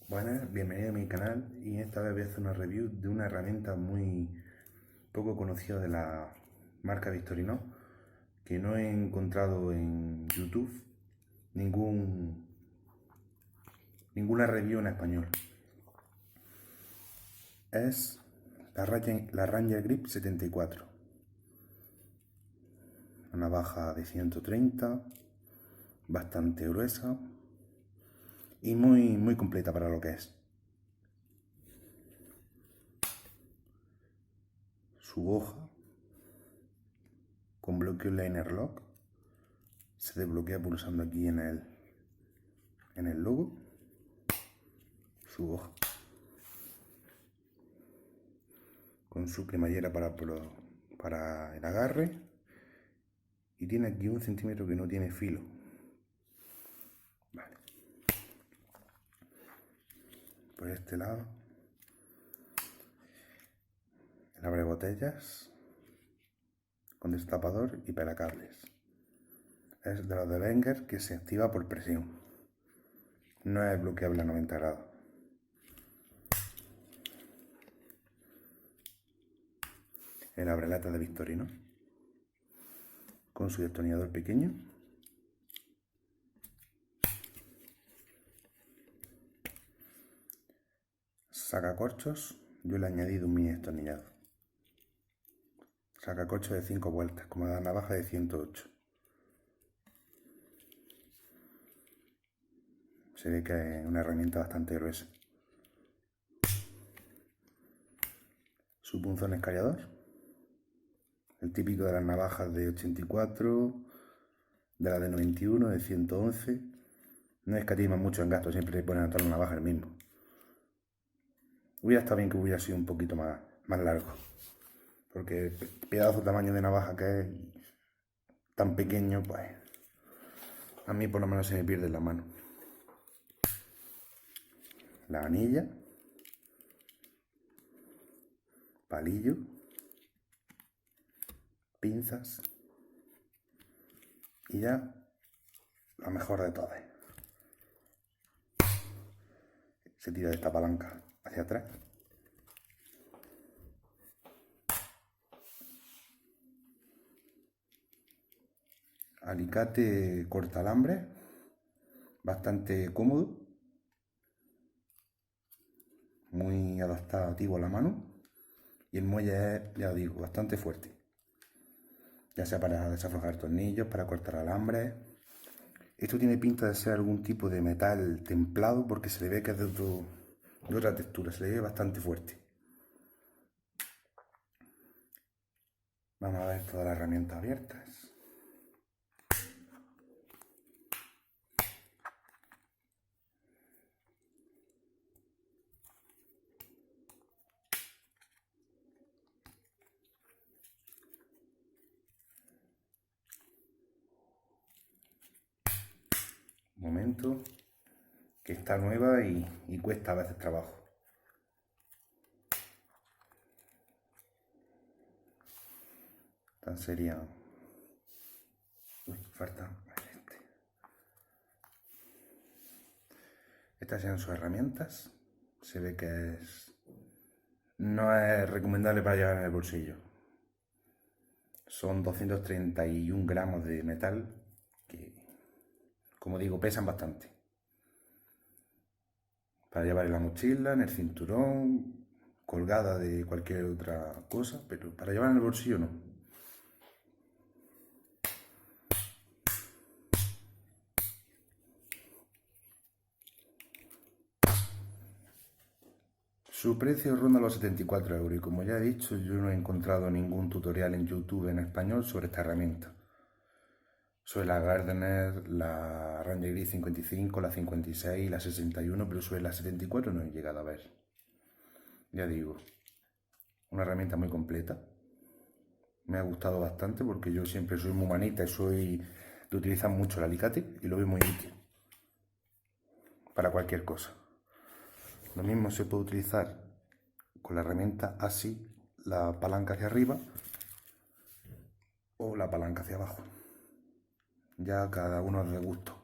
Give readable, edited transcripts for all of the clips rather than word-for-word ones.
Buenas, bienvenido a mi canal y esta vez voy a hacer una review de una herramienta muy poco conocida de la marca Victorinox que no he encontrado en YouTube ninguna review en español. Es la Ranger Grip 74, una navaja de 130, bastante gruesa y muy completa para lo que es. Su hoja con bloqueo liner lock se desbloquea pulsando aquí en el logo. Su hoja con su cremallera para el agarre, y tiene aquí 1 centímetro que no tiene filo. Vale. Por este lado el abre botellas con destapador y pelacables. Es de los de Wenger, que se activa por presión, no es bloqueable a 90 grados. El abrelata de Victorinox con su destornillador pequeño. Sacacorchos, yo le he añadido un mini destornillador. Sacacorchos de 5 vueltas, como la navaja de 108. Se ve que es una herramienta bastante gruesa. Su punzón escallador, el típico de las navajas de 84, de las de 91, de 111. No escatiman mucho en gasto, siempre le ponen a todas las navajas el mismo. Hubiera estado bien que hubiera sido un poquito más largo, porque pedazo tamaño de navaja que es tan pequeño, pues a mí por lo menos se me pierde en la mano. La anilla, palillo, pinzas y ya la mejor de todas. Se tira de esta palanca hacia atrás. Alicate corta alambre, bastante cómodo, muy adaptativo a la mano, y el muelle es, ya os digo, bastante fuerte, ya sea para desaflojar tornillos, para cortar alambres. Esto tiene pinta de ser algún tipo de metal templado, porque se le ve que es de otra textura, se le ve bastante fuerte. Vamos a ver todas las herramientas abiertas. Un momento, que está nueva y cuesta a veces trabajo. Tan sería. Uy, falta este. Estas sean sus herramientas. Se ve que no es recomendable para llevar en el bolsillo. Son 231 gramos de metal que, como digo, pesan bastante. Para llevar en la mochila, en el cinturón, colgada de cualquier otra cosa, pero para llevar en el bolsillo no. Su precio ronda los 74 euros y, como ya he dicho, yo no he encontrado ningún tutorial en YouTube en español sobre esta herramienta. Sobre la Gardner, la Ranger Grip 55, la 56, la 61, pero sobre la 74 no he llegado a ver. Ya digo, una herramienta muy completa. Me ha gustado bastante porque yo siempre soy muy manita y soy de utilizar mucho el alicate y lo veo muy útil para cualquier cosa. Lo mismo se puede utilizar con la herramienta así, la palanca hacia arriba o la palanca hacia abajo. Ya cada uno de gusto.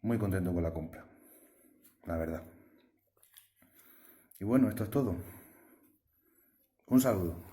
Muy contento con la compra. la verdad. Y bueno, esto es todo. Un saludo.